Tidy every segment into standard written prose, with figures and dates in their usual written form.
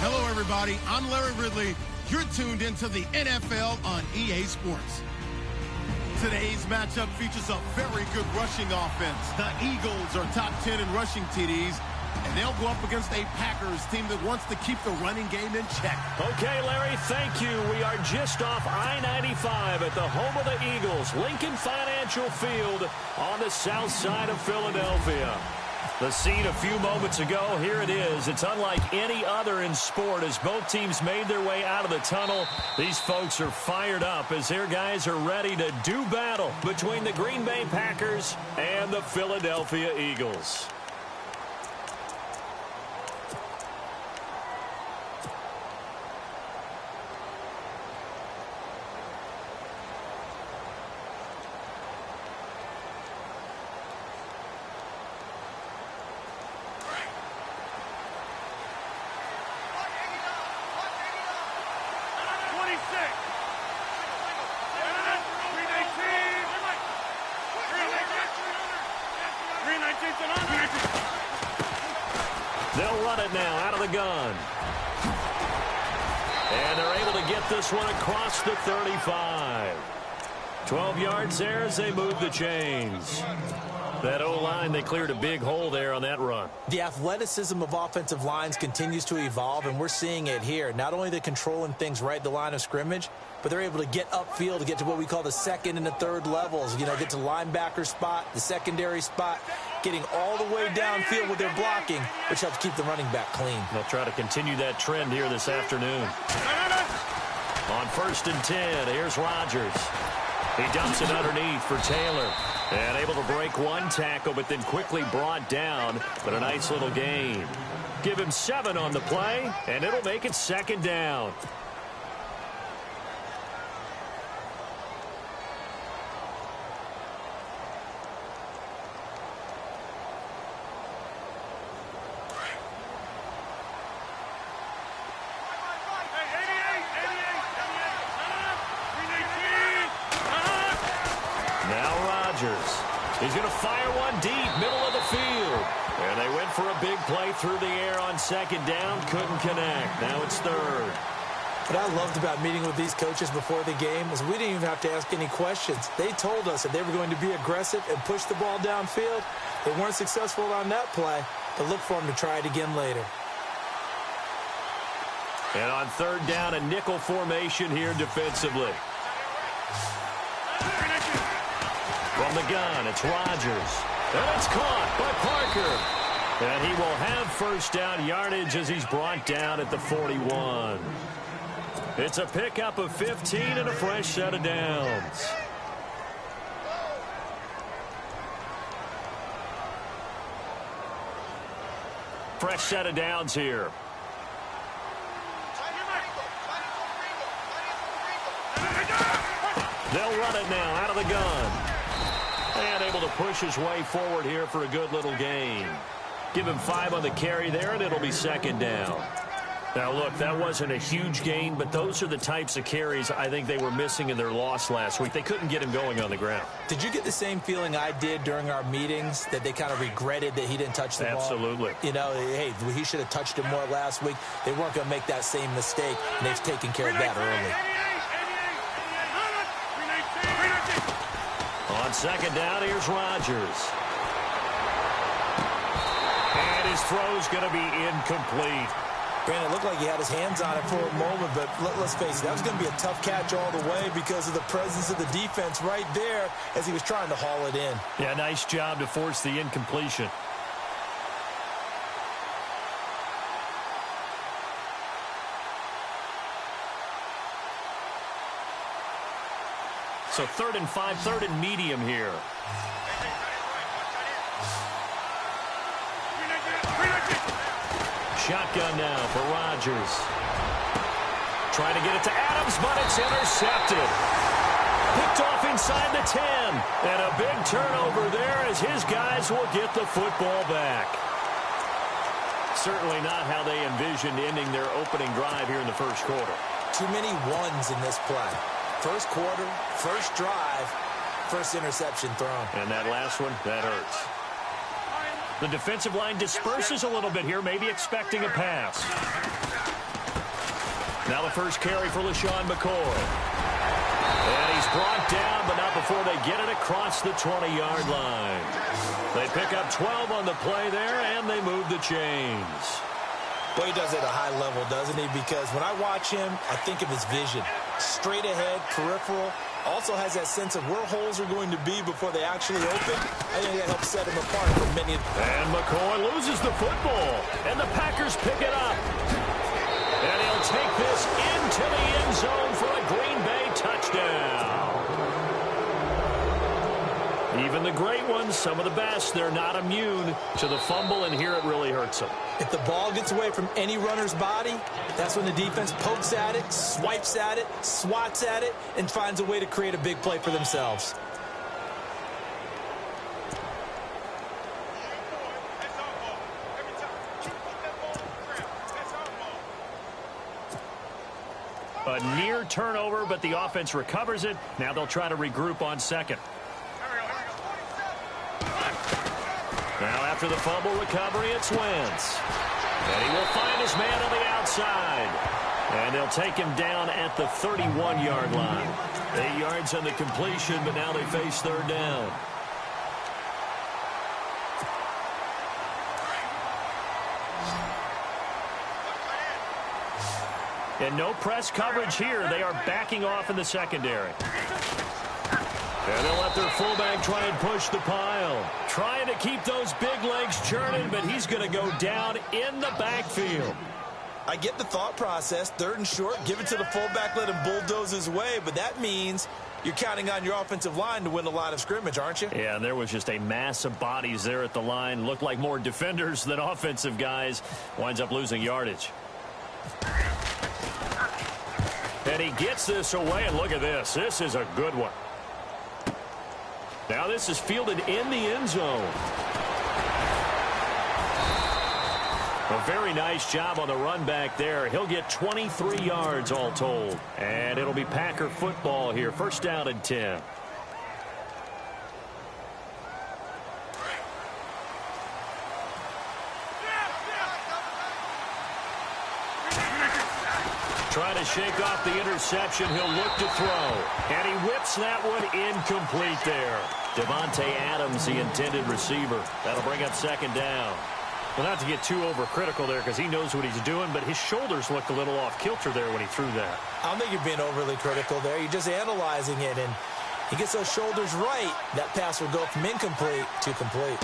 Hello, everybody. I'm Larry Ridley. You're tuned into the NFL on EA Sports. Today's matchup features a very good rushing offense. The Eagles are top 10 in rushing TDs, and they'll go up against a Packers team that wants to keep the running game in check. Okay, Larry, thank you. We are just off I-95 at the home of the Eagles, Lincoln Financial Field on the south side of Philadelphia. The scene a few moments ago, here it is. It's unlike any other in sport as both teams made their way out of the tunnel. These folks are fired up as their guys are ready to do battle between the Green Bay Packers and the Philadelphia Eagles. They'll run it now out of the gun. And they're able to get this one across the 35. 12 yards there as they move the chains. That O-line, they cleared a big hole there on that run. The athleticism of offensive lines continues to evolve, and we're seeing it here. Not only are they controlling things right at the line of scrimmage, but they're able to get upfield to get to what we call the second and the third levels. You know, get to the linebacker spot, the secondary spot, getting all the way downfield with their blocking, which helps keep the running back clean. They'll try to continue that trend here this afternoon. On 1st and 10, here's Rodgers. He dumps it underneath for Taylor. And able to break one tackle, but then quickly brought down. But a nice little gain. Give him 7 on the play, and it'll make it 2nd down. He's going to fire one deep, middle of the field. And they went for a big play through the air on 2nd down. Couldn't connect. Now it's 3rd. What I loved about meeting with these coaches before the game was we didn't even have to ask any questions. They told us that they were going to be aggressive and push the ball downfield. They weren't successful on that play, but look for them to try it again later. And on 3rd down, a nickel formation here defensively. From the gun, it's Rodgers. And it's caught by Parker. And he will have 1st down yardage as he's brought down at the 41. It's a pickup of 15 and a fresh set of downs. Fresh set of downs here. They'll run it now out of the gun. And able to push his way forward here for a good little gain. Give him 5 on the carry there, and it'll be 2nd down. Now, look, that wasn't a huge gain, but those are the types of carries I think they were missing in their loss last week. They couldn't get him going on the ground. Did you get the same feeling I did during our meetings, that they kind of regretted that he didn't touch the ball? Absolutely. You know, hey, he should have touched it more last week. They weren't going to make that same mistake, and they've taken care of that early. On 2nd down, here's Rodgers. And his throw's going to be incomplete. Brandon, it looked like he had his hands on it for a moment, but let's face it, that was going to be a tough catch all the way because of the presence of the defense right there as he was trying to haul it in. Yeah, nice job to force the incompletion. So 3rd and 5, 3rd and medium here. Shotgun now for Rodgers. Trying to get it to Adams, but it's intercepted. Picked off inside the 10. And a big turnover there as his guys will get the football back. Certainly not how they envisioned ending their opening drive here in the 1st quarter. Too many ones in this play. 1st quarter, 1st drive, first interception thrown. And that last one, that hurts. The defensive line disperses a little bit here, maybe expecting a pass. Now the first carry for LaShawn McCoy. And he's brought down, but not before they get it across the 20-yard line. They pick up 12 on the play there, and they move the chains. Well, he does it at a high level, doesn't he? Because when I watch him, I think of his vision. Straight ahead, peripheral. Also has that sense of where holes are going to be before they actually open. I think that helps set him apart from many. And McCoy loses the football, and the Packers pick it up. And he'll take this into the end zone for a Green Bay touchdown. Even the great ones, some of the best, they're not immune to the fumble, and here it really hurts them. If the ball gets away from any runner's body, that's when the defense pokes at it, swipes at it, swats at it, and finds a way to create a big play for themselves. A near turnover, but the offense recovers it. Now they'll try to regroup on second. Now after the fumble recovery, it's Wentz. And he will find his man on the outside. And they'll take him down at the 31-yard line. 8 yards on the completion, but now they face third down. And no press coverage here. They are backing off in the secondary. And they'll let their fullback try and push the pile. Trying to keep those big legs churning, but he's going to go down in the backfield. I get the thought process. Third and short, give it to the fullback, let him bulldoze his way. But that means you're counting on your offensive line to win the line of scrimmage, aren't you? Yeah, and there was just a mass of bodies there at the line. Looked like more defenders than offensive guys. Winds up losing yardage. And he gets this away, and look at this. This is a good one. Now this is fielded in the end zone. A very nice job on the run back there. He'll get 23 yards all told. And it'll be Packer football here. First down and 10. Trying to shake off the interception. He'll look to throw. And he whips that one incomplete there. Devontae Adams, the intended receiver. That'll bring up second down. Well, not to get too overcritical there because he knows what he's doing, but his shoulders looked a little off kilter there when he threw that. I don't think you're being overly critical there. You're just analyzing it, and he gets those shoulders right. That pass will go from incomplete to complete.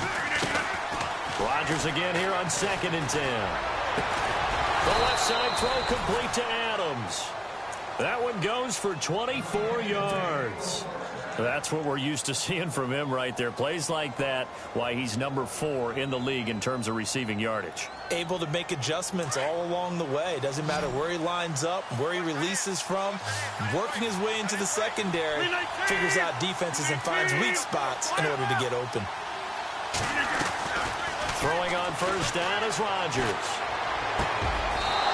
Rodgers again here on second and 10. The left side throw complete to Adams. That one goes for 24 yards. That's what we're used to seeing from him right there. Plays like that, why he's number 4 in the league in terms of receiving yardage. Able to make adjustments all along the way. Doesn't matter where he lines up, where he releases from. Working his way into the secondary. Figures out defenses and finds weak spots in order to get open. Throwing on first down is Rodgers.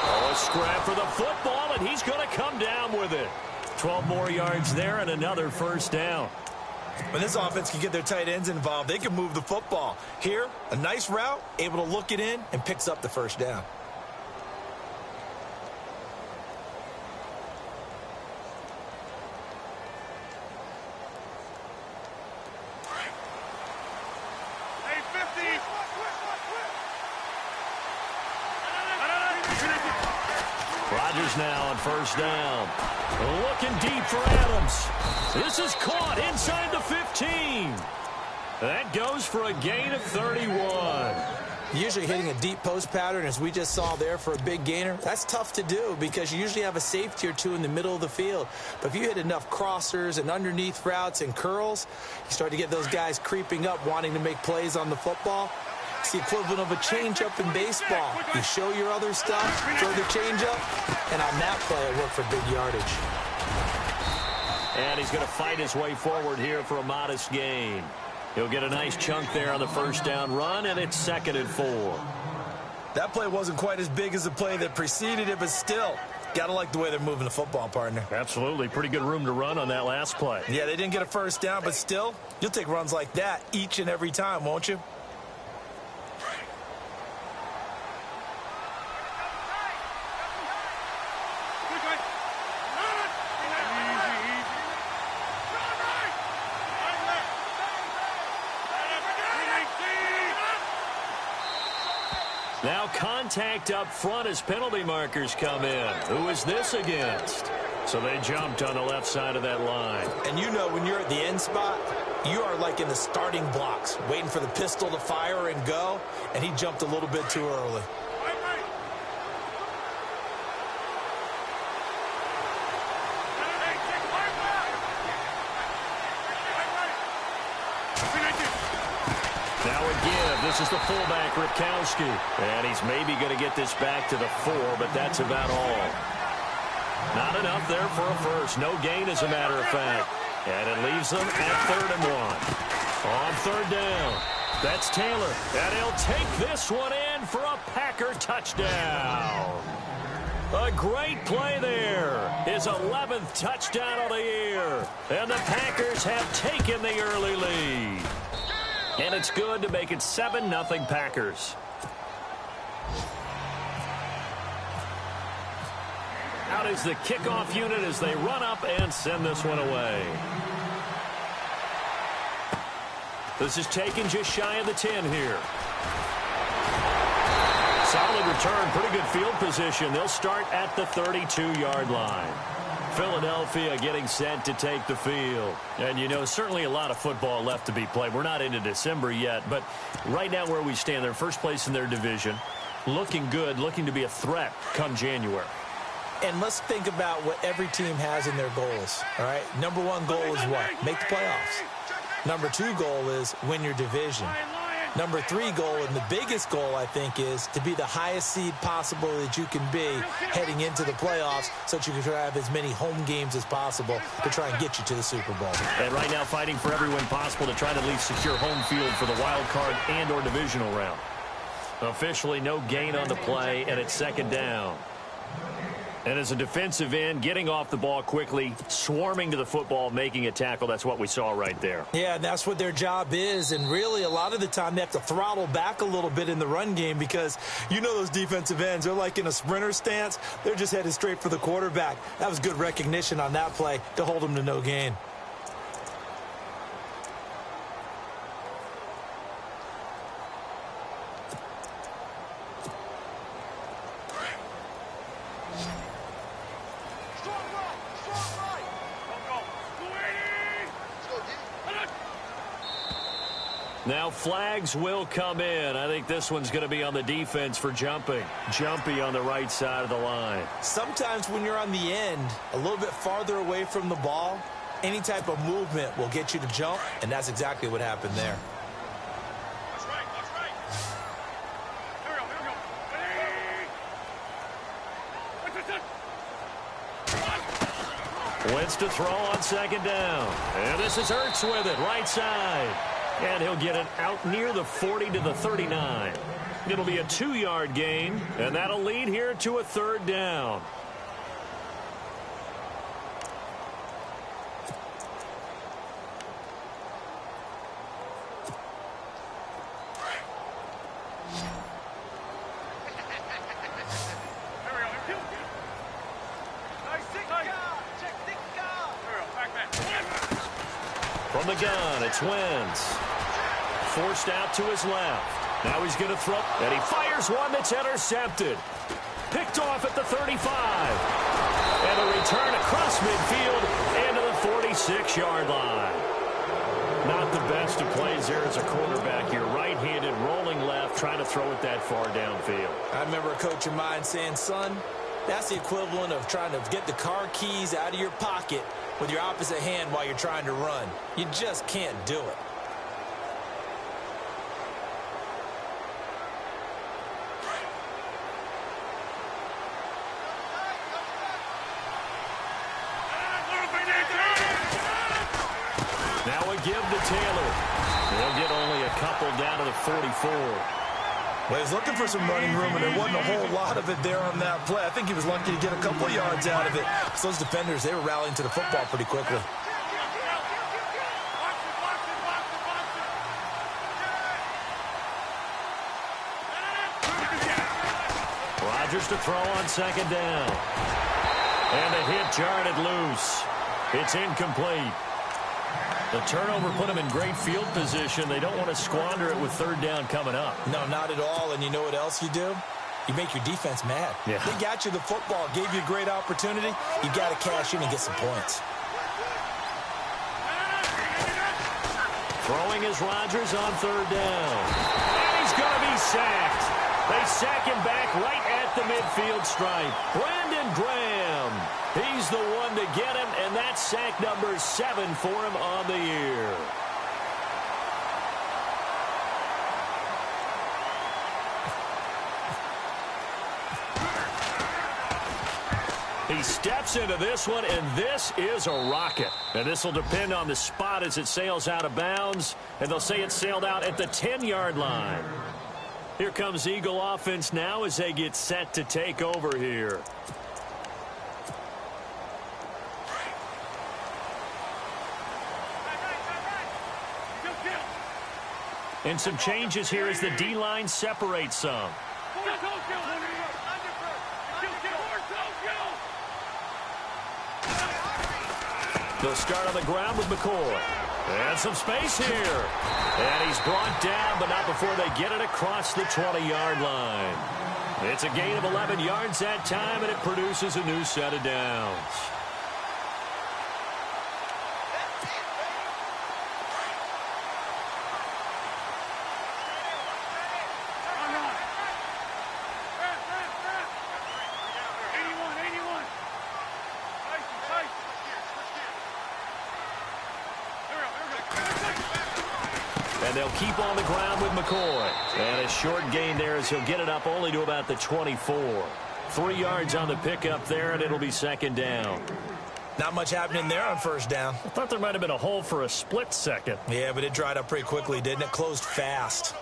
Oh, a scrap for the football, and he's going to come down with it. 12 more yards there and another first down. When this offense can get their tight ends involved, they can move the football. Here, a nice route, able to look it in, and picks up the first down. Rodgers now on first down. Looking deep for Adams. This is caught inside the 15. That goes for a gain of 31. Usually hitting a deep post pattern, as we just saw there, for a big gainer, that's tough to do because you usually have a safety or two in the middle of the field. But if you hit enough crossers and underneath routes and curls, you start to get those guys creeping up, wanting to make plays on the football. It's the equivalent of a changeup in baseball. You show your other stuff, throw the changeup, and on that play, it worked for big yardage. And he's going to fight his way forward here for a modest gain. He'll get a nice chunk there on the first down run, and it's second and 4. That play wasn't quite as big as the play that preceded it, but still, Got to like the way they're moving the football, partner. Absolutely. Pretty good room to run on that last play. Yeah, they didn't get a first down, but still, you'll take runs like that each and every time, won't you? Now contact up front as penalty markers come in. Who is this against? So they jumped on the left side of that line. And you know when you're at the end spot, you are like in the starting blocks, waiting for the pistol to fire and go, and he jumped a little bit too early. Now again, this is the fullback, Ripkowski. And he's maybe going to get this back to the 4, but that's about all. Not enough there for a first. No gain, as a matter of fact. And it leaves them at 3rd and 1. On 3rd down, that's Taylor. And he'll take this one in for a Packer touchdown. A great play there. His 11th touchdown of the year. And the Packers have taken the early lead. And it's good to make it 7-0 Packers. Out is the kickoff unit as they run up and send this one away. This is taken just shy of the 10 here. Solid return, pretty good field position. They'll start at the 32-yard line. Philadelphia getting set to take the field. And, you know, certainly a lot of football left to be played. We're not into December yet, but right now where we stand, they're first place in their division. Looking good, looking to be a threat come January. And let's think about what every team has in their goals, all right? Number 1 goal is what? Make the playoffs. Number 2 goal is win your division. Number 3 goal, and the biggest goal, I think, is to be the highest seed possible that you can be heading into the playoffs so that you can try to have as many home games as possible to try and get you to the Super Bowl. And right now fighting for every win possible to try to at least secure home field for the wild card and or divisional round. Officially no gain on the play, and it's 2nd down. And as a defensive end, getting off the ball quickly, swarming to the football, making a tackle, that's what we saw right there. Yeah, and that's what their job is. And really, a lot of the time, they have to throttle back a little bit in the run game because you know those defensive ends, they're like in a sprinter stance. They're just headed straight for the quarterback. That was good recognition on that play to hold them to no gain. Now flags will come in. I think this one's going to be on the defense for jumping. Jumpy on the right side of the line. Sometimes when you're on the end, a little bit farther away from the ball, any type of movement will get you to jump, and that's exactly what happened there. That's right, that's right. Here we go. Wentz to throw on 2nd down. And this is Ertz with it, right side. And he'll get it out near the 40 to the 39. It'll be a 2-yard gain, and that'll lead here to a 3rd down. From the gun, it's Wentz. Forced out to his left. Now he's going to throw, and he fires one that's intercepted. Picked off at the 35. And a return across midfield into the 46-yard line. Not the best of plays there as a quarterback. You're right-handed, rolling left, trying to throw it that far downfield. I remember a coach of mine saying, son, that's the equivalent of trying to get the car keys out of your pocket with your opposite hand while you're trying to run. You just can't do it. Now a give to Taylor. He'll get only a couple down to the 44. Well, he's looking for some running room, and there wasn't a whole lot of it there on that play. I think he was lucky to get a couple of yards out of it. So those defenders, they were rallying to the football pretty quickly. Rodgers to throw on second down. And the hit jarred it loose. It's incomplete. The turnover put them in great field position. They don't want to squander it with third down coming up. No, not at all. And you know what else you do? You make your defense mad. Yeah. They got you the football, gave you a great opportunity. You got to cash in and get some points. Throwing is Rodgers on third down. And he's going to be sacked. They sack him back right at the midfield stripe. Brandon Graham. He's the one to get him, and that's sack number 7 for him on the year. He steps into this one, and this is a rocket. And this will depend on the spot as it sails out of bounds, and they'll say it sailed out at the 10-yard line. Here comes Eagle offense now as they get set to take over here. And some changes here as the D-line separates some. They'll start on the ground with McCoy. And some space here. And he's brought down, but not before they get it across the 20-yard line. It's a gain of 11 yards that time, and it produces a new set of downs. And they'll keep on the ground with McCoy. And a short gain there as he'll get it up only to about the 24. 3 yards on the pickup there, and it'll be second down. Not much happening there on first down. I thought there might have been a hole for a split second. Yeah, but it dried up pretty quickly, didn't it? Closed fast.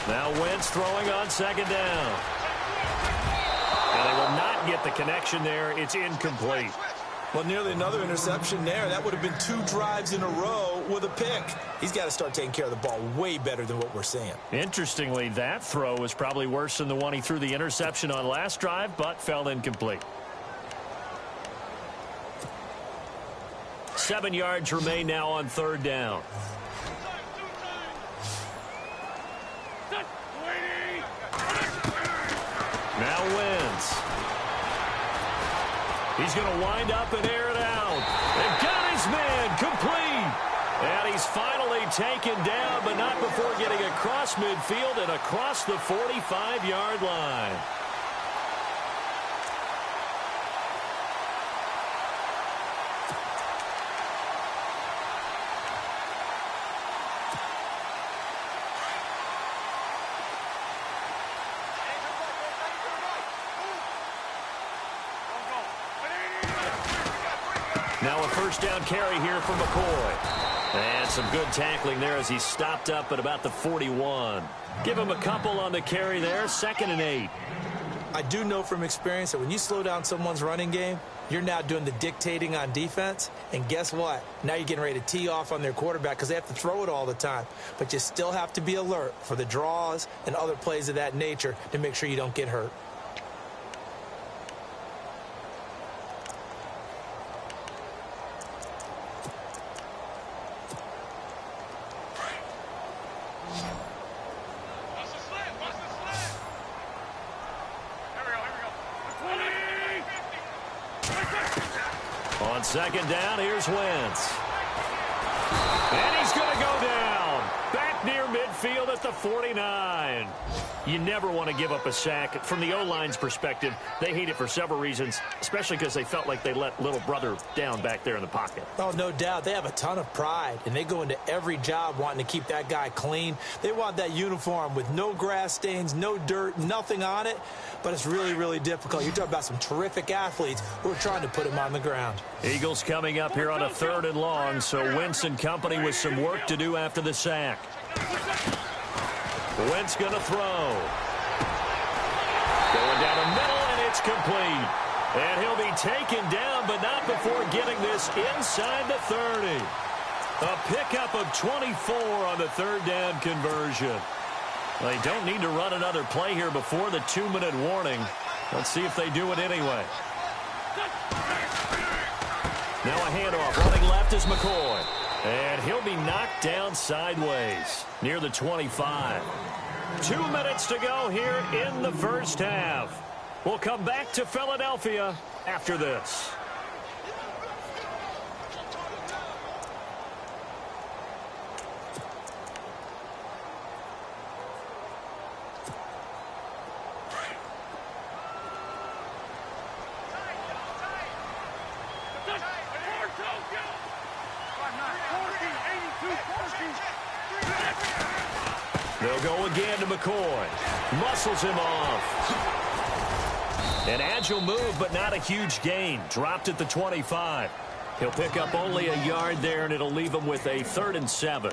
Now Wentz throwing on second down. And they will not get the connection there. It's incomplete. Well, nearly another interception there. That would have been 2 drives in a row with a pick. He's got to start taking care of the ball way better than what we're seeing. Interestingly, that throw was probably worse than the one he threw the interception on last drive, but fell incomplete. 7 yards remain now on third down. Now Wentz. He's going to wind up and air it out. And got his man complete. And he's finally taken down, but not before getting across midfield and across the 45-yard line. Now a first down carry here for McCoy. And some good tackling there as he stopped up at about the 41. Give him a couple on the carry there, 2nd and 8. I do know from experience that when you slow down someone's running game, you're now doing the dictating on defense. And guess what? Now you're getting ready to tee off on their quarterback because they have to throw it all the time. But you still have to be alert for the draws and other plays of that nature to make sure you don't get hurt. On second down, here's Wentz. And he's going to go down. Back near midfield. field at the 49. You never want to give up a sack. From the O-line's perspective, they hate it for several reasons, especially because they felt like they let little brother down back there in the pocket. Oh, no doubt. They have a ton of pride, and they go into every job wanting to keep that guy clean. They want that uniform with no grass stains, no dirt, nothing on it, but it's really, really difficult. You're talking about some terrific athletes who are trying to put him on the ground. Eagles coming up here on a 3rd and long, so Wentz and company with some work to do after the sack. Wentz going to throw. Going down the middle, and it's complete. And he'll be taken down, but not before getting this inside the 30. A pickup of 24 on the 3rd down conversion. They don't need to run another play here before the 2-minute warning. Let's see if they do it anyway. Now a handoff. Running left is McCoy. And he'll be knocked down sideways near the 25. 2 minutes to go here in the first half. We'll come back to Philadelphia after this. They'll go again to McCoy. Muscles him off. An agile move, but not a huge gain. Dropped at the 25. He'll pick up only a yard there, and it'll leave him with a 3rd and 7.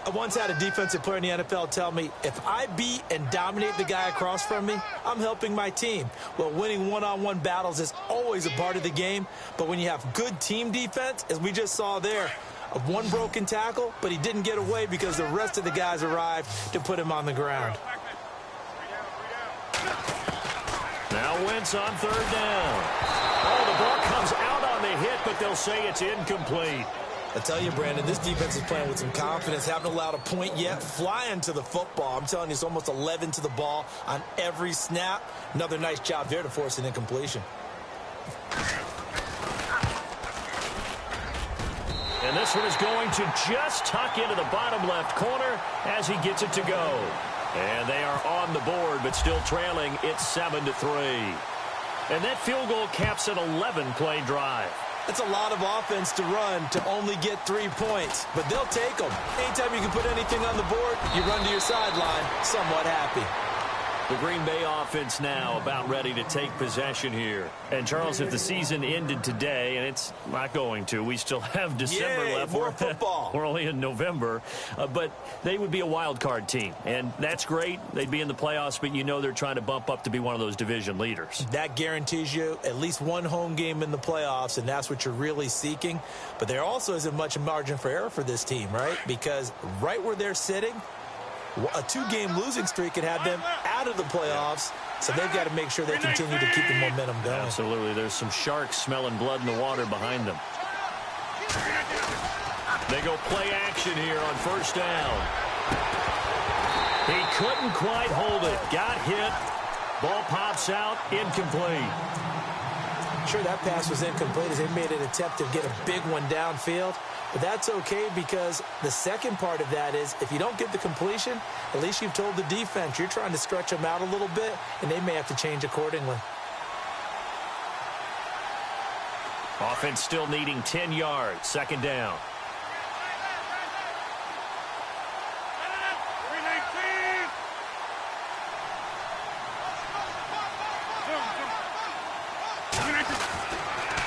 I once had a defensive player in the NFL tell me, if I beat and dominate the guy across from me, I'm helping my team. Well, winning one-on-one battles is always a part of the game, but when you have good team defense, as we just saw there, of one broken tackle, but he didn't get away because the rest of the guys arrived to put him on the ground. Now Wentz on 3rd down. Oh, the ball comes out on the hit, but they'll say it's incomplete. I tell you, Brandon, this defense is playing with some confidence. Haven't allowed a point yet. Flying to the football. I'm telling you, it's almost 11 to the ball on every snap. Another nice job there to force an incompletion. And this one is going to just tuck into the bottom left corner as he gets it to go. And they are on the board, but still trailing. It's 7-3. And that field goal caps an 11-play drive. That's a lot of offense to run to only get 3 points, but they'll take them. Anytime you can put anything on the board, you run to your sideline somewhat happy. The Green Bay offense now about ready to take possession here. And, Charles, if the season ended today, and it's not going to, we still have December left. More football. We're only in November. But they would be a wild card team. And that's great. They'd be in the playoffs, but you know they're trying to bump up to be one of those division leaders. That guarantees you at least one home game in the playoffs, and that's what you're really seeking. But there also isn't much margin for error for this team, right? Because right where they're sitting, a 2-game losing streak could have them out of the playoffs, so they've got to make sure they continue to keep the momentum going. Absolutely. There's some sharks smelling blood in the water behind them. They go play action here on 1st down. He couldn't quite hold it. Got hit. Ball pops out. Incomplete. Sure, that pass was incomplete as they made an attempt to get a big one downfield. But that's okay because the second part of that is if you don't get the completion, at least you've told the defense you're trying to stretch them out a little bit, and they may have to change accordingly. Offense still needing 10 yards. 2nd down.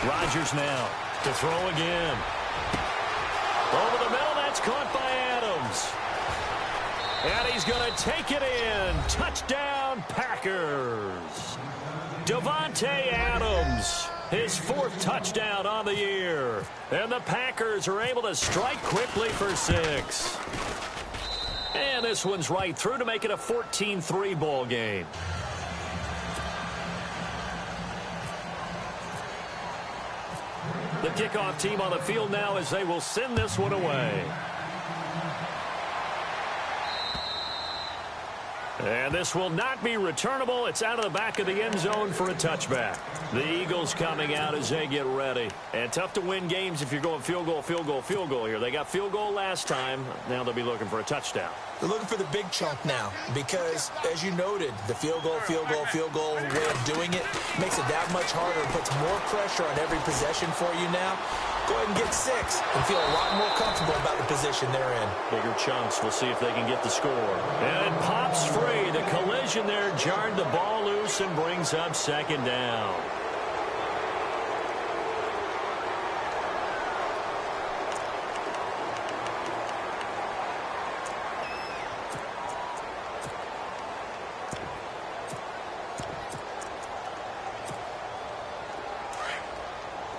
Rodgers now to throw again. Over the middle, that's caught by Adams. And he's going to take it in. Touchdown, Packers. Davante Adams, his 4th touchdown on the year. And the Packers are able to strike quickly for 6. And this one's right through to make it a 14-3 ball game. The kickoff team on the field now as they will send this one away. And this will not be returnable. It's out of the back of the end zone for a touchback. The Eagles coming out as they get ready. And tough to win games if you're going field goal, field goal, field goal here. They got field goal last time. Now they'll be looking for a touchdown. They're looking for the big chunk now because, as you noted, the field goal, field goal, field goal way of doing it makes it that much harder and puts more pressure on every possession for you now. Go ahead and get 6 and feel a lot more comfortable about the position they're in. Bigger chunks. We'll see if they can get the score. And it pops free. The collision there jarred the ball loose and brings up second down.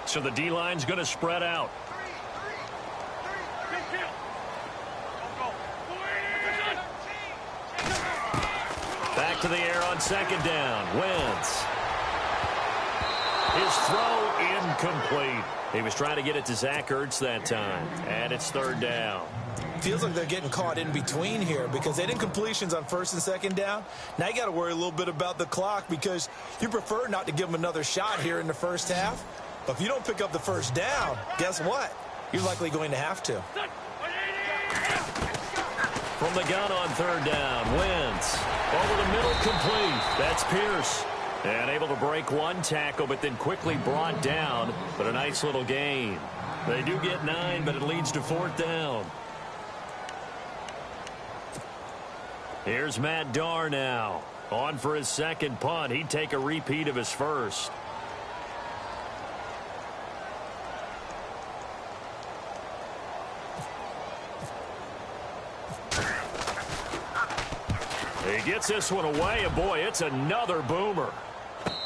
So the D-line's going to spread out. Back to the air on second down. Wentz. His throw incomplete. He was trying to get it to Zach Ertz that time. And it's third down. Feels like they're getting caught in between here because they did completions on first and second down. Now you got to worry a little bit about the clock because you prefer not to give them another shot here in the first half. But if you don't pick up the first down, guess what? You're likely going to have to. From the gun on third down, Wentz. Over the middle, complete. That's Pierce. And able to break one tackle, but then quickly brought down. But a nice little gain. They do get 9, but it leads to fourth down. Here's Matt Darr now. On for his second punt. He'd take a repeat of his first. He gets this one away, and boy, it's another boomer.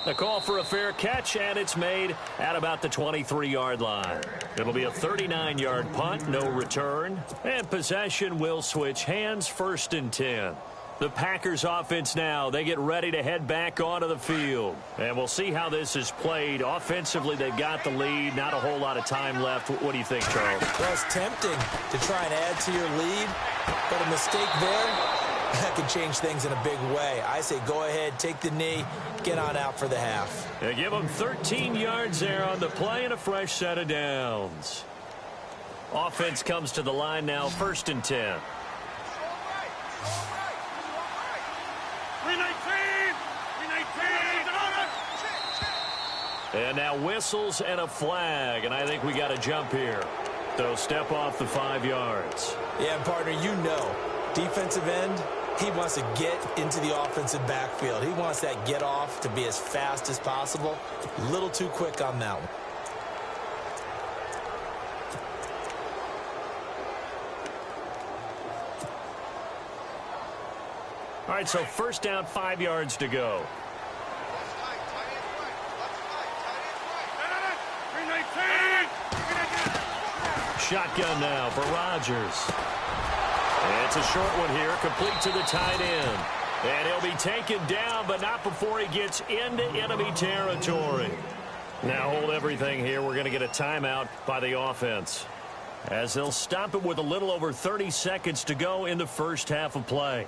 The call for a fair catch, and it's made at about the 23-yard line. It'll be a 39-yard punt, no return, and possession will switch hands, first and 10. The Packers offense now, they get ready to head back onto the field. And we'll see how this is played. Offensively, they've got the lead, not a whole lot of time left. What do you think, Charles? Well, it's tempting to try and add to your lead, but a mistake there, that could change things in a big way. I say go ahead, take the knee, get on out for the half. They give them 13 yards there on the play and a fresh set of downs. Offense comes to the line now, first and 10. 319! And now whistles and a flag, and I think we got a jump here. So step off the 5 yards. Yeah, partner, you know, defensive end, he wants to get into the offensive backfield. He wants that get off to be as fast as possible. A little too quick on that one. All right, so first down, 5 yards to go. Shotgun now for Rodgers. It's a short one here, complete to the tight end. And he'll be taken down, but not before he gets into enemy territory. Now hold everything here. We're going to get a timeout by the offense, as they'll stop it with a little over 30 seconds to go in the first half of play.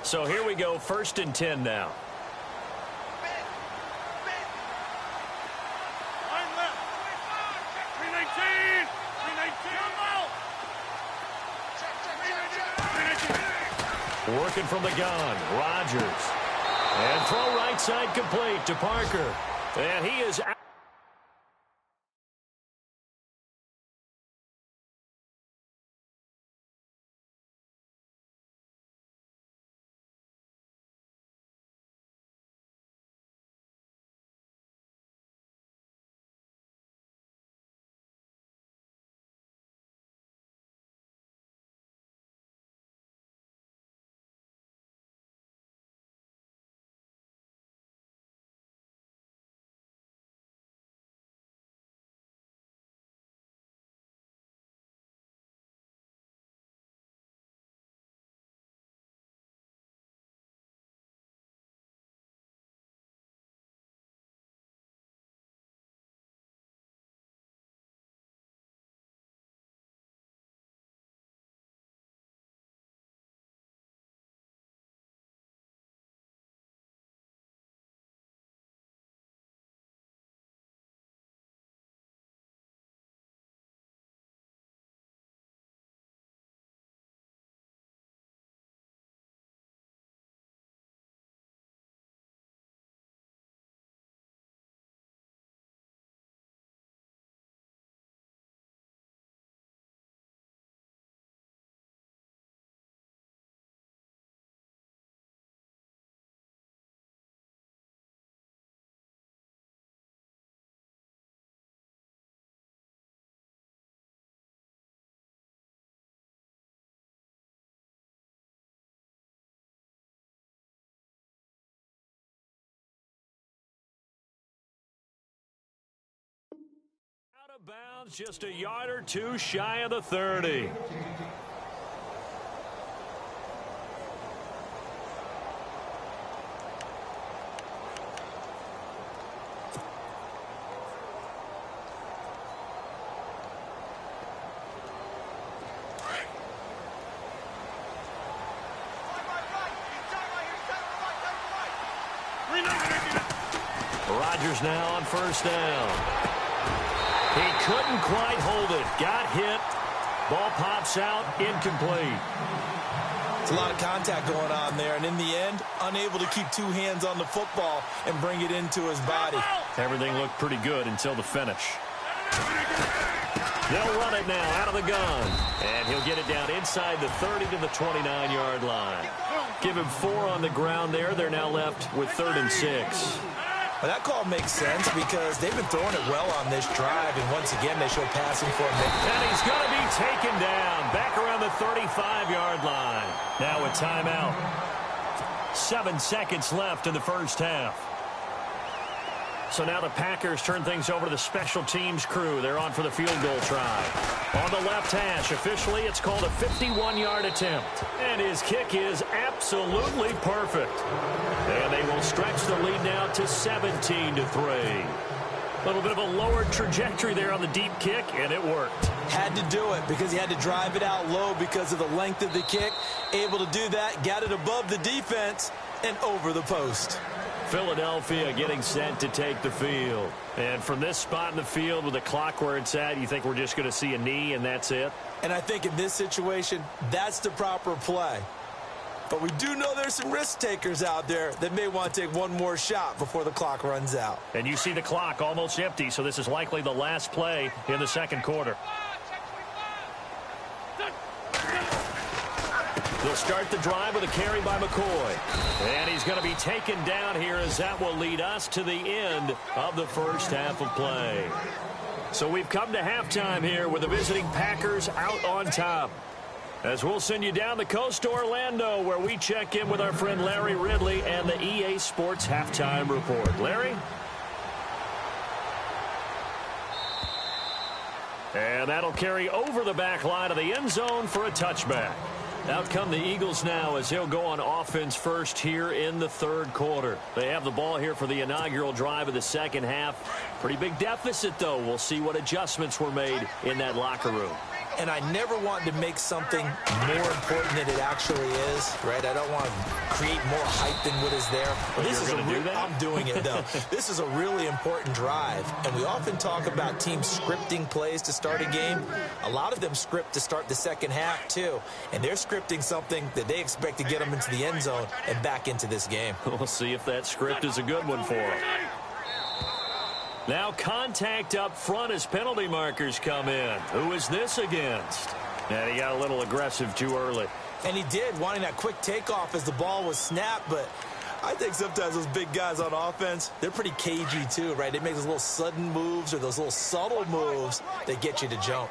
So here we go, first and 10 now. Working from the gun, Rodgers. And throw right side complete to Parker. And he is out. of bounds, just a yard or two shy of the 30. Rodgers now on first down. He couldn't quite hold it. Got hit. Ball pops out. Incomplete. It's a lot of contact going on there, and in the end, unable to keep two hands on the football and bring it into his body. Everything looked pretty good until the finish. They'll run it now out of the gun. And he'll get it down inside the 30 to the 29-yard line. Give him 4 on the ground there. They're now left with 3rd and 6. Well, that call makes sense because they've been throwing it well on this drive, and once again, they show passing formation. And he's going to be taken down back around the 35-yard line. Now a timeout. 7 seconds left in the first half. So now the Packers turn things over to the special teams crew. They're on for the field goal try. On the left hash, officially, it's called a 51-yard attempt. And his kick is absolutely perfect. And they will stretch the lead now to 17-3. A little bit of a lower trajectory there on the deep kick, and it worked. Had to do it because he had to drive it out low because of the length of the kick. Able to do that, got it above the defense, and over the post. Philadelphia getting set to take the field. And from this spot in the field with the clock where it's at, you think we're just going to see a knee and that's it? And I think in this situation, that's the proper play. But we do know there's some risk takers out there that may want to take one more shot before the clock runs out. And you see the clock almost empty, so this is likely the last play in the second quarter. They'll start the drive with a carry by McCoy. And he's going to be taken down here as that will lead us to the end of the first half of play. So we've come to halftime here with the visiting Packers out on top. As we'll send you down the coast to Orlando, where we check in with our friend Larry Ridley and the EA Sports Halftime Report. Larry? And that'll carry over the back line of the end zone for a touchback. Out come the Eagles now as he'll go on offense first here in the third quarter. They have the ball here for the inaugural drive of the second half. Pretty big deficit, though. We'll see what adjustments were made in that locker room. And I never want to make something more important than it actually is, right? I don't want to create more hype than what is there. But this is I'm doing it, though. This is a really important drive. And we often talk about teams scripting plays to start a game. A lot of them script to start the second half, too. And they're scripting something that they expect to get them into the end zone and back into this game. We'll see if that script is a good one for them. Now contact up front as penalty markers come in. Who is this against? And he got a little aggressive too early. And he did, wanting that quick takeoff as the ball was snapped. But I think sometimes those big guys on offense, they're pretty cagey too, right? They make those little sudden moves or those little subtle moves that get you to jump.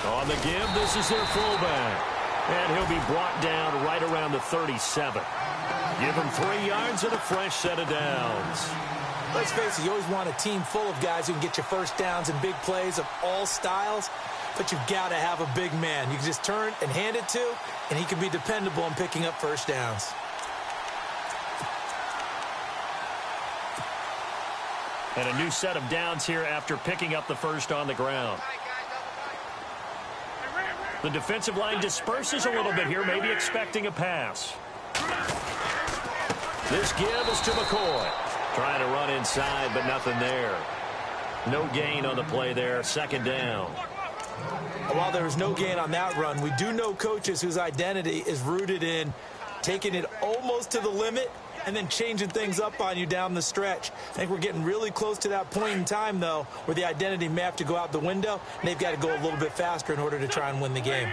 On the give, this is their fullback. And he'll be brought down right around the 37. Give him 3 yards and a fresh set of downs. Let's face it, you always want a team full of guys who can get you first downs and big plays of all styles, but you've got to have a big man you can just turn and hand it to, and he can be dependable in picking up first downs. And a new set of downs here after picking up the first on the ground. The defensive line disperses a little bit here, maybe expecting a pass. This give is to McCoy. Trying to run inside, but nothing there. No gain on the play there. Second down. While there was no gain on that run, we do know coaches whose identity is rooted in taking it almost to the limit and then changing things up on you down the stretch. I think we're getting really close to that point in time, though, where the identity may have to go out the window, and they've got to go a little bit faster in order to try and win the game.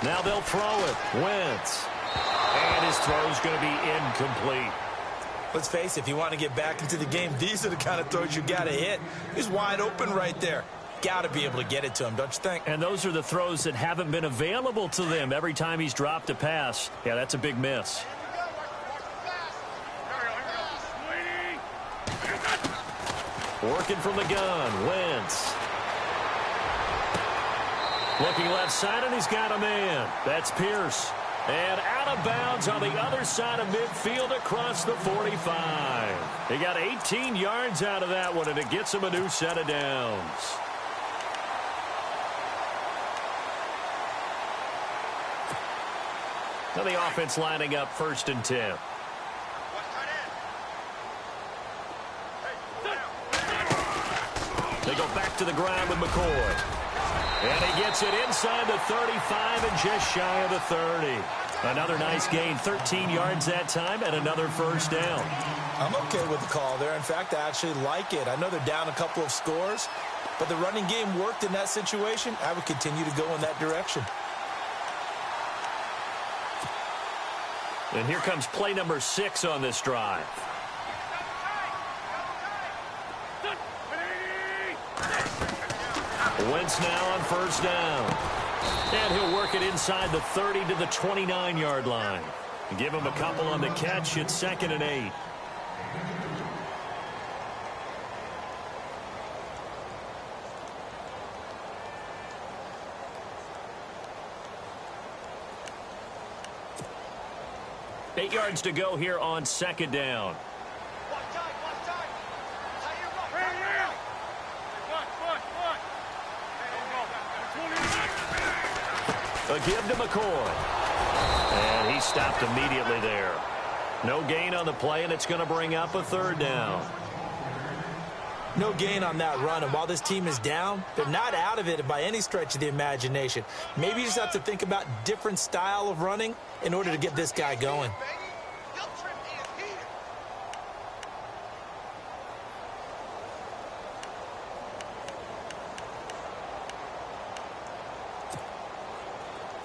Now they'll throw it. Wentz. And his throw's going to be incomplete. Let's face it, if you want to get back into the game, these are the kind of throws you got to hit. He's wide open right there. Got to be able to get it to him, don't you think? And those are the throws that haven't been available to them every time he's dropped a pass. Yeah, that's a big miss. Working from the gun, Wentz. Looking left side, and he's got a man. That's Pierce. And out of bounds on the other side of midfield across the 45. He got 18 yards out of that one, and it gets him a new set of downs. Now the offense lining up 1st and 10. They go back to the ground with McCoy. And he gets it inside the 35 and just shy of the 30. Another nice gain, 13 yards that time, and another first down. I'm okay with the call there. In fact, I actually like it. I know they're down a couple of scores, but the running game worked in that situation. I would continue to go in that direction. And here comes play number 6 on this drive. Wentz now on first down. And he'll work it inside the 30 to the 29-yard line. Give him a couple on the catch. It's 2nd and 8. Eight yards to go here on 2nd down. A give to McCoy. And he stopped immediately there. No gain on the play, and it's going to bring up a 3rd down. No gain on that run, and while this team is down, they're not out of it by any stretch of the imagination. Maybe you just have to think about different style of running in order to get this guy going.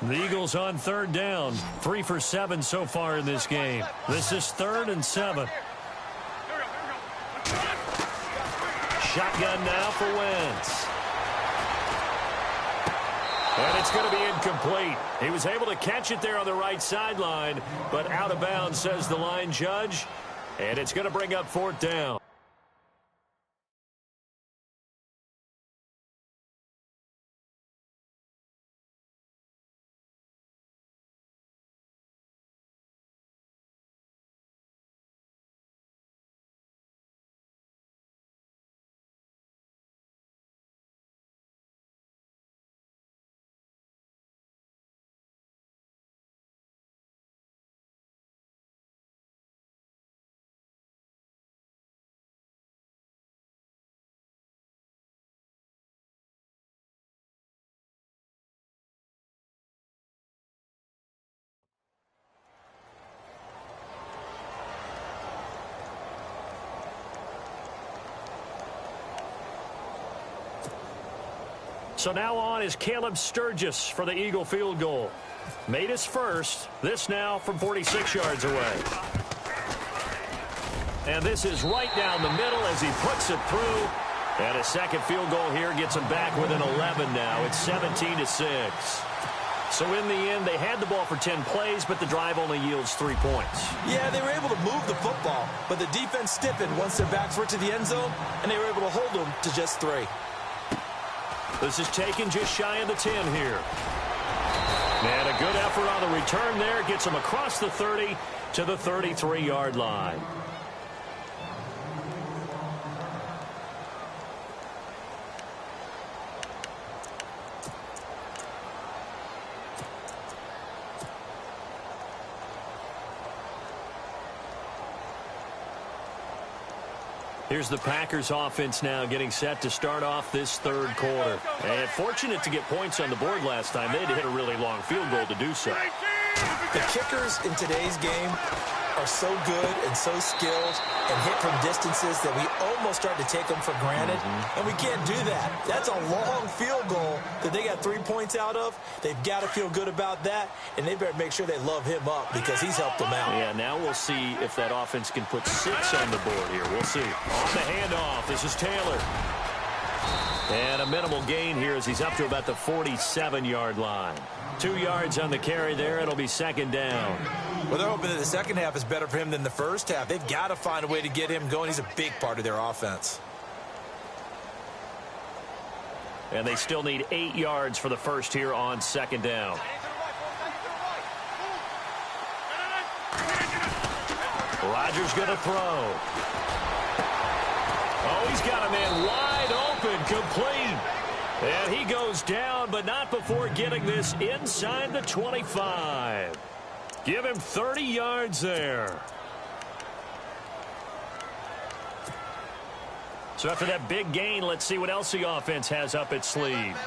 The Eagles on 3rd down. 3 for 7 so far in this game. This is 3rd and 7. Shotgun now for Wentz. And it's going to be incomplete. He was able to catch it there on the right sideline, but out of bounds, says the line judge. And it's going to bring up 4th down. So now on is Caleb Sturgis for the Eagle field goal. Made his first. This now from 46 yards away. And this is right down the middle as he puts it through. And a second field goal here gets him back within 11 now. It's 17-6. So in the end, they had the ball for 10 plays, but the drive only yields 3 points. Yeah, they were able to move the football, but the defense stiffened once their backs were to the end zone, and they were able to hold them to just 3. This is taken just shy of the 10 here. And a good effort on the return there. Gets him across the 30 to the 33-yard line. Here's the Packers offense now getting set to start off this 3rd quarter. And fortunate to get points on the board last time. They had to hit a really long field goal to do so. The kickers in today's game are so good and so skilled and hit from distances that we almost start to take them for granted. And we can't do that. That's a long field goal that they got 3 points out of. They've got to feel good about that, and they better make sure they love him up because he's helped them out. Yeah, now we'll see if that offense can put 6 on the board here. We'll see. On the handoff, this is Taylor. And a minimal gain here as he's up to about the 47-yard line. 2 yards on the carry there. It'll be 2nd down. Well, they're hoping that the second half is better for him than the first half. They've got to find a way to get him going. He's a big part of their offense. And they still need 8 yards for the first here on second down. Rodgers going to throw. Oh, he's got a man wide open, complete. And he goes down, but not before getting this inside the 25. Give him 30 yards there. So after that big gain, let's see what else the offense has up its sleeve.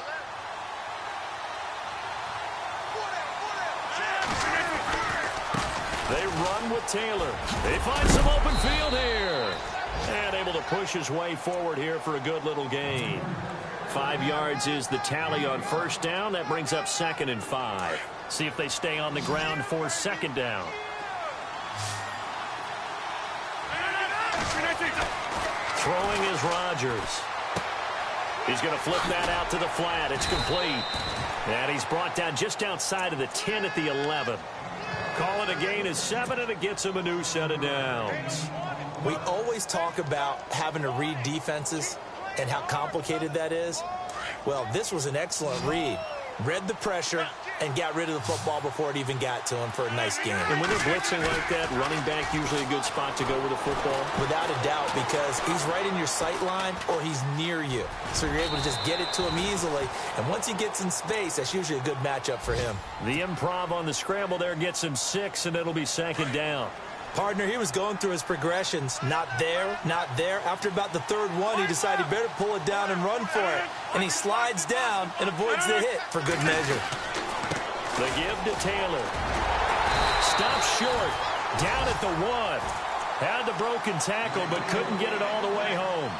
They run with Taylor. They find some open field here. And able to push his way forward here for a good little gain. 5 yards is the tally on first down. That brings up 2nd and 5. See if they stay on the ground for second down. Throwing is Rodgers. He's going to flip that out to the flat. It's complete. And he's brought down just outside of the 10 at the 11. Call it a gain of 7, and it gets him a new set of downs. We always talk about having to read defenses and how complicated that is. Well, this was an excellent read. Read the pressure and got rid of the football before it even got to him for a nice game. And when they're blitzing like that, running back usually a good spot to go with the football? Without a doubt, because he's right in your sight line or he's near you. So you're able to just get it to him easily. And once he gets in space, that's usually a good matchup for him. The improv on the scramble there gets him 6, and it'll be second down. Partner, he was going through his progressions. Not there, not there. After about the third one, he decided he better pull it down and run for it. And he slides down and avoids the hit for good measure. The give to Taylor. Stops short. Down at the 1. Had the broken tackle, but couldn't get it all the way home.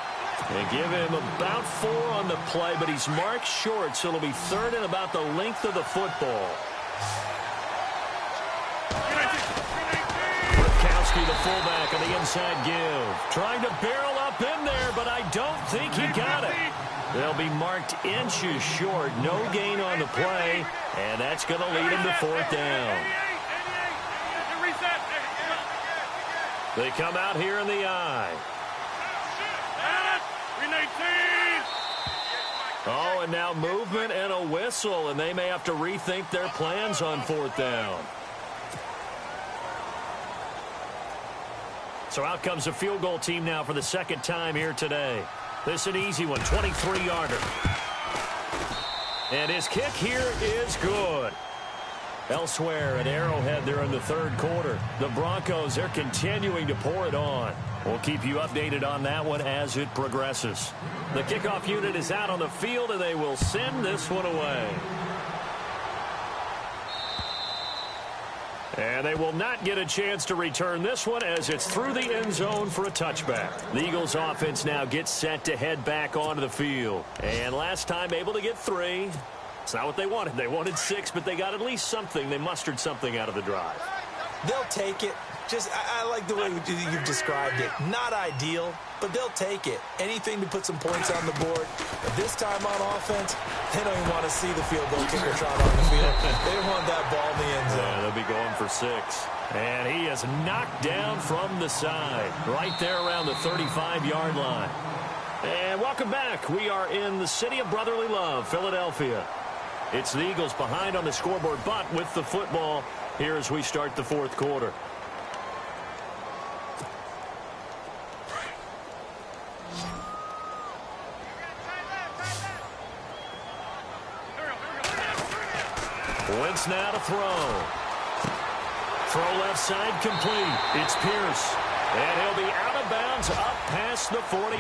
They give him about 4 on the play, but he's marked short, so it'll be 3rd and about the length of the football. The fullback on the inside give. Trying to barrel up in there, but I don't think he got it. They'll be marked inches short. No gain on the play, and that's going to lead him to 4th down. They come out here in the I. Oh, and now movement and a whistle, and they may have to rethink their plans on 4th down. So out comes the field goal team now for the second time here today. This is an easy one, 23-yarder. And his kick here is good. Elsewhere at Arrowhead there in the 3rd quarter. The Broncos, they're continuing to pour it on. We'll keep you updated on that one as it progresses. The kickoff unit is out on the field, and they will send this one away. And they will not get a chance to return this one as it's through the end zone for a touchback. The Eagles offense now gets set to head back onto the field. And last time able to get 3. It's not what they wanted. They wanted 6, but they got at least something. They mustered something out of the drive. They'll take it. Just, I like the way you've described it. Not ideal, but they'll take it. Anything to put some points on the board. But this time on offense, they don't even want to see the field goal kicker trot on the field. They want that ball in the end zone. Yeah, they'll be going for 6. And he is knocked down from the side. Right there around the 35-yard line. And welcome back. We are in the city of brotherly love, Philadelphia. It's the Eagles behind on the scoreboard, but with the football here as we start the 4th quarter. Wentz now to throw. Throw left side complete. It's Pierce. And he'll be out of bounds up past the 45.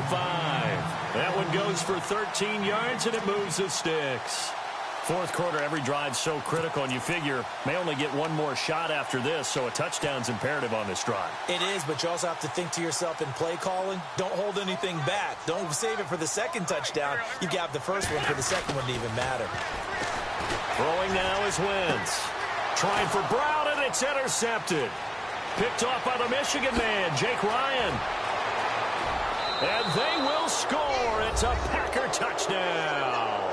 That one goes for 13 yards, and it moves the sticks. 4th quarter, every drive's so critical, and you figure may only get one more shot after this, so a touchdown's imperative on this drive. It is, but you also have to think to yourself in play calling, don't hold anything back. Don't save it for the second touchdown. You got the first one for the second one to even matter. Throwing now is Wentz. Trying for Brown, and it's intercepted. Picked off by the Michigan man, Jake Ryan. And they will score. It's a Packer touchdown.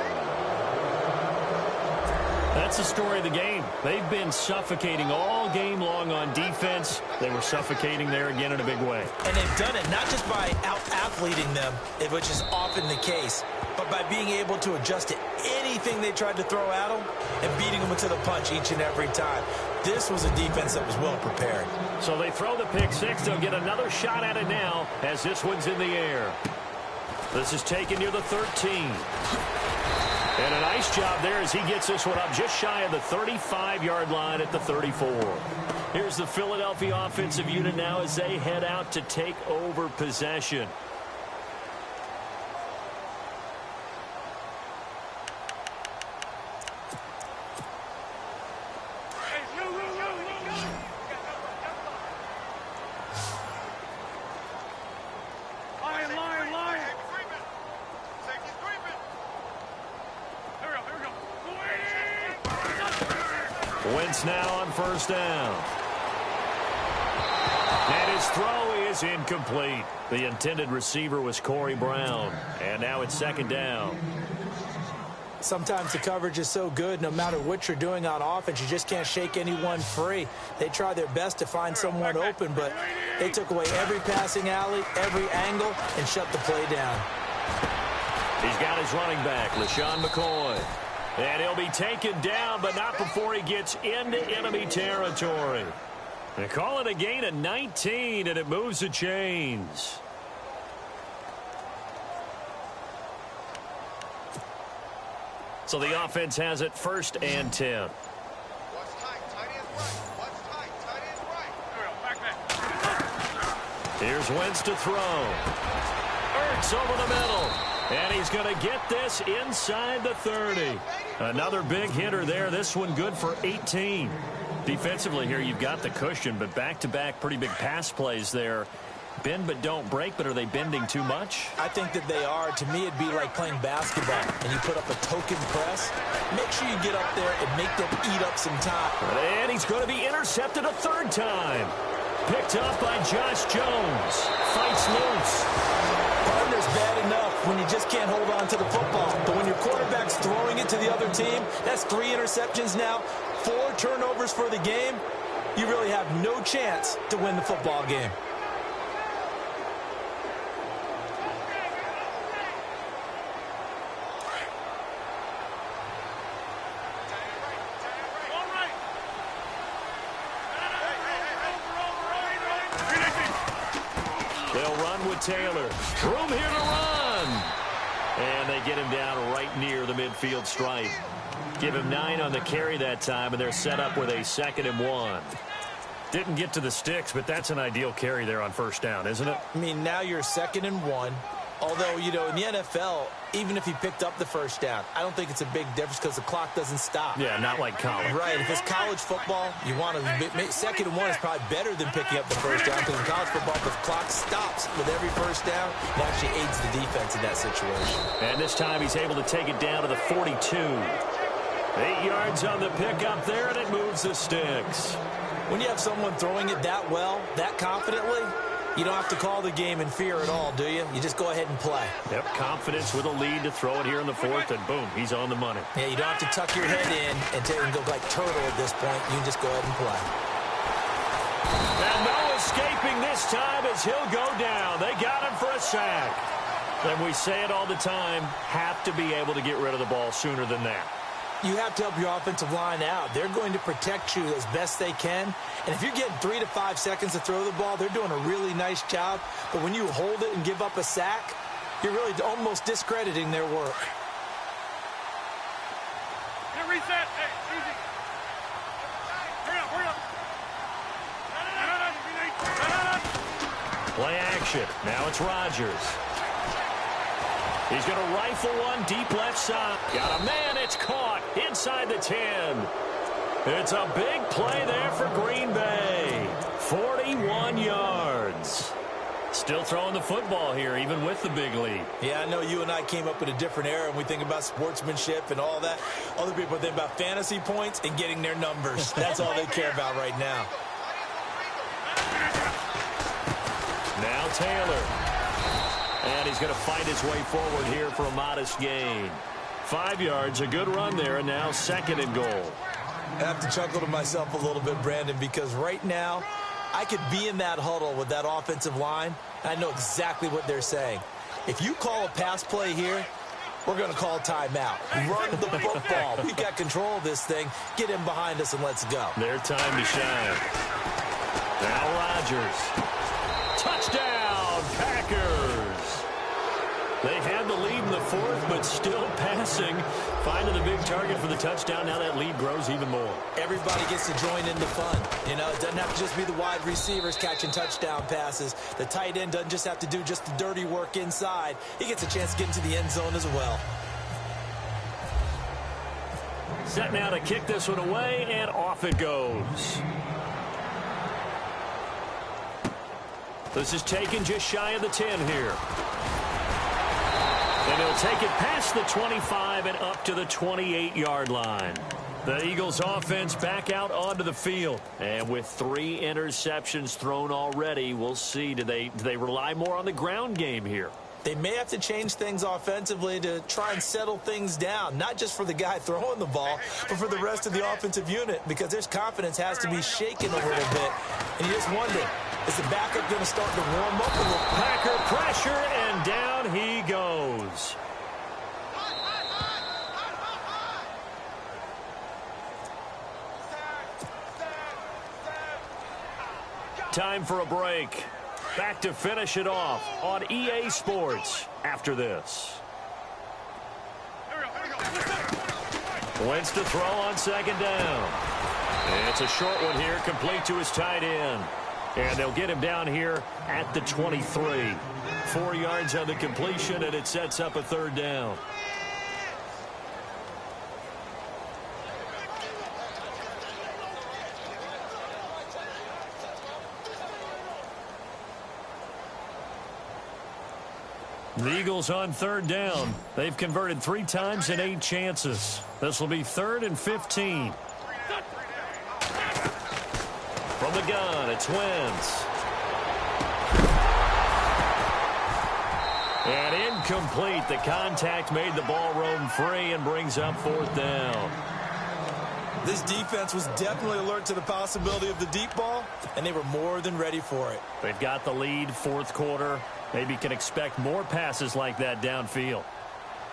That's That's the story of the game. They've been suffocating all game long on defense. They were suffocating there again in a big way. And they've done it not just by out-athleting them, which is often the case, but by being able to adjust to anything they tried to throw at them and beating them to the punch each and every time. This was a defense that was well prepared. So they throw the pick six. They'll get another shot at it now as this one's in the air. This is taken near the 13. And a nice job there as he gets this one up just shy of the 35-yard line at the 34. Here's the Philadelphia offensive unit now as they head out to take over possession. Wentz now on first down. And his throw is incomplete. The intended receiver was Corey Brown. And now it's second down. Sometimes the coverage is so good, no matter what you're doing on offense, you just can't shake anyone free. They try their best to find someone open, but they took away every passing alley, every angle, and shut the play down. He's got his running back, LaShawn McCoy. And he'll be taken down, but not before he gets into enemy territory. They call it a gain of 19, and it moves the chains. So the offense has it first and 10. What's tight? Tight end right. What's tight? Tight end right. Here's Wentz to throw. Ertz over the middle. And he's going to get this inside the 30. Another big hitter there. This one good for 18. Defensively here, you've got the cushion, but back-to-back pretty big pass plays there. Bend but don't break, but are they bending too much? I think that they are. To me, it'd be like playing basketball, and you put up a token press. Make sure you get up there and make them eat up some time. And he's going to be intercepted a third time. Picked up by Josh Jones. Fights loose. Partner's bad enough when you just can't hold on to the football. But when your quarterback's throwing it to the other team, that's 3 interceptions now, 4 turnovers for the game. You really have no chance to win the football game. They'll run with Taylor. Room here to run. And they get him down right near the midfield stripe. Give him 9 on the carry that time, and they're set up with a 2nd and 1. Didn't get to the sticks, but that's an ideal carry there on first down, isn't it? I mean, now you're 2nd and 1. Although, you know, in the NFL, even if he picked up the first down, I don't think it's a big difference because the clock doesn't stop. Yeah, not like college. Right. If it's college football, you want to 2nd and 1 is probably better than picking up the first down because in college football, the clock stops with every first down. It actually aids the defense in that situation. And this time he's able to take it down to the 42. 8 yards on the pickup there, and it moves the sticks. When you have someone throwing it that well, that confidently, you don't have to call the game in fear at all, do you? You just go ahead and play. Yep, confidence with a lead to throw it here in the 4th, and boom, he's on the money. Yeah, you don't have to tuck your head in and go like turtle at this point. You can just go ahead and play. And no escaping this time as he'll go down. They got him for a sack. And we say it all the time, have to be able to get rid of the ball sooner than that. You have to help your offensive line out. They're going to protect you as best they can. And if you're getting 3 to 5 seconds to throw the ball, they're doing a really nice job. But when you hold it and give up a sack, you're really almost discrediting their work. Hey, reset. Hey, easy. Hurry up. Play action. Now it's Rodgers. He's going to rifle one deep left side. Got a man. It's caught inside the 10. It's a big play there for Green Bay. 41 yards. Still throwing the football here, even with the big lead. Yeah, I know you and I came up in a different era, and we think about sportsmanship and all that. Other people think about fantasy points and getting their numbers. That's all they care about right now. Now Taylor. And he's going to fight his way forward here for a modest gain. 5 yards, a good run there, and now 2nd and goal. I have to chuckle to myself a little bit, Brandon, because right now I could be in that huddle with that offensive line, and I know exactly what they're saying. If you call a pass play here, we're going to call timeout. Run the football. We got control of this thing. Get him behind us and let's go. Their time to shine. Now Rodgers. Touchdown, Packers. They had the lead in the 4th, but still passing. Finding the big target for the touchdown. Now that lead grows even more. Everybody gets to join in the fun. You know, it doesn't have to just be the wide receivers catching touchdown passes. The tight end doesn't just have to do just the dirty work inside. He gets a chance to get into the end zone as well. Set now to kick this one away, and off it goes. This is taken just shy of the 10 here. And he'll take it past the 25 and up to the 28-yard line. The Eagles offense back out onto the field. And with 3 interceptions thrown already, we'll see. Do they rely more on the ground game here? They may have to change things offensively to try and settle things down, not just for the guy throwing the ball, but for the rest of the offensive unit, because their confidence has to be shaken a little bit. And you just wonder, is the backup going to start to warm up a little? Packer pressure, and down he goes. Time for a break. Back to finish it off on EA Sports after this. Wentz to throw on 2nd down. It's a short one here, complete to his tight end. And they'll get him down here at the 23. 4 yards on the completion, and it sets up a 3rd down. The Eagles on 3rd down. They've converted 3 times in 8 chances. This will be 3rd and 15. From the gun, it's Wentz. And incomplete. The contact made the ball roam free and brings up 4th down. This defense was definitely alert to the possibility of the deep ball, and they were more than ready for it. They've got the lead, 4th quarter. Maybe can expect more passes like that downfield.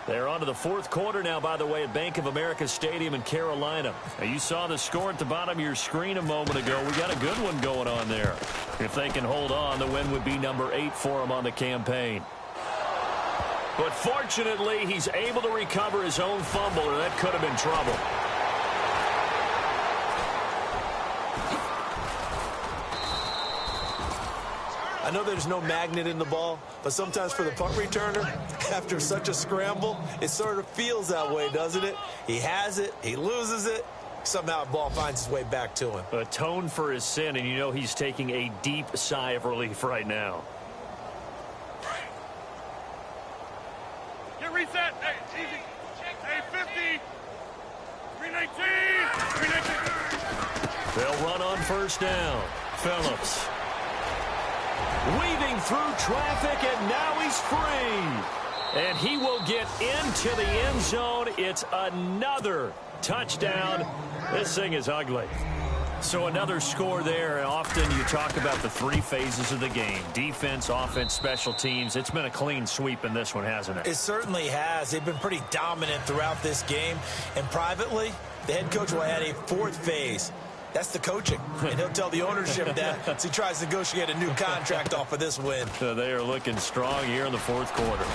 They're on to the 4th quarter now, by the way, at Bank of America Stadium in Carolina. Now, you saw the score at the bottom of your screen a moment ago. We got a good one going on there. If they can hold on, the win would be number 8 for them on the campaign. But fortunately, he's able to recover his own fumble, or that could have been trouble. I know there's no magnet in the ball, but sometimes for the punt returner, after such a scramble, it sort of feels that way, doesn't it? He has it, he loses it, somehow the ball finds its way back to him. Atone for his sin, and you know he's taking a deep sigh of relief right now. Get reset. Hey, easy. Hey, 50. 319. 319. They'll run on 1st down. Phillips. Weaving through traffic, and now he's free. And he will get into the end zone. It's another touchdown. This thing is ugly. So another score there. And often you talk about the 3 phases of the game. Defense, offense, special teams. It's been a clean sweep in this one, hasn't it? It certainly has. They've been pretty dominant throughout this game. And privately, the head coach will add a 4th phase. That's the coaching, and he'll tell the ownership that as he tries to negotiate a new contract off of this win. So they are looking strong here in the 4th quarter.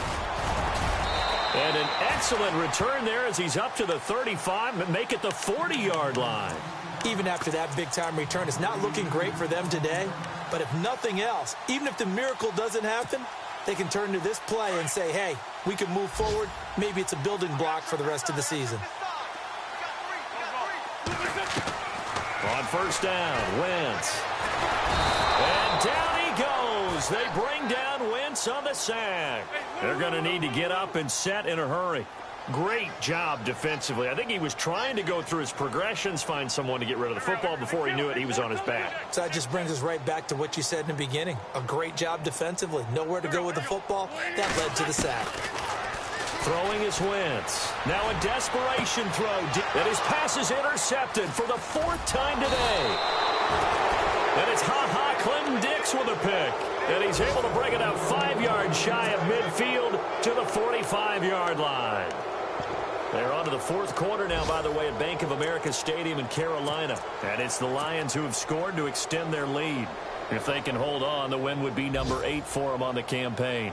And an excellent return there as he's up to the 35 and make it the 40-yard line. Even after that big-time return, it's not looking great for them today. But if nothing else, even if the miracle doesn't happen, they can turn to this play and say, hey, we can move forward. Maybe it's a building block for the rest of the season. On 1st down, Wentz. And down he goes. They bring down Wentz on the sack. They're going to need to get up and set in a hurry. Great job defensively. I think he was trying to go through his progressions, find someone to get rid of the football. Before he knew it, he was on his back. So that just brings us right back to what you said in the beginning. A great job defensively. Nowhere to go with the football. That led to the sack. Throwing is Wentz. Now a desperation throw. And his pass is intercepted for the 4th time today. And it's Clinton Dix with a pick. And he's able to bring it out 5 yards shy of midfield to the 45-yard line. They're on to the 4th quarter now, by the way, at Bank of America Stadium in Carolina. And it's the Lions who have scored to extend their lead. If they can hold on, the win would be number 8 for them on the campaign.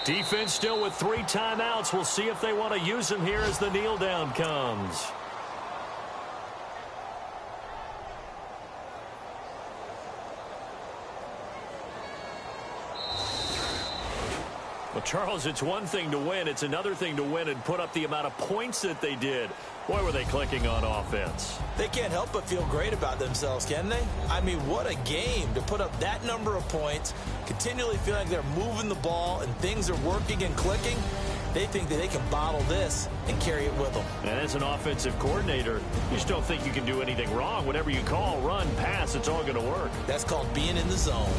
Defense still with 3 timeouts. We'll see if they want to use them here as the kneel down comes. Well, Charles, it's one thing to win. It's another thing to win and put up the amount of points that they did. Boy, were they clicking on offense. They can't help but feel great about themselves, can they? I mean, what a game to put up that number of points, continually feel like they're moving the ball and things are working and clicking. They think that they can bottle this and carry it with them. And as an offensive coordinator, you just don't think you can do anything wrong. Whatever you call, run, pass, it's all going to work. That's called being in the zone.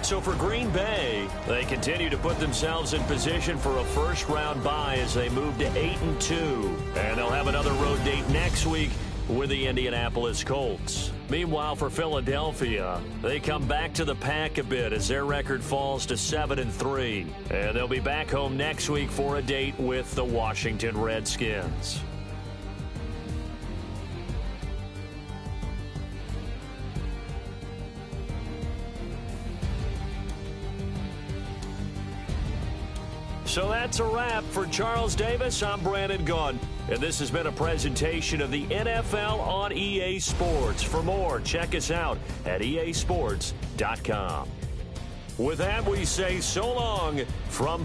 So for Green Bay, they continue to put themselves in position for a first-round bye as they move to 8-2. And they'll have another road date next week with the Indianapolis Colts. Meanwhile, for Philadelphia, they come back to the pack a bit as their record falls to 7-3. And they'll be back home next week for a date with the Washington Redskins. So that's a wrap. For Charles Davis, I'm Brandon Gaudin. And this has been a presentation of the NFL on EA Sports. For more, check us out at easports.com. With that, we say so long from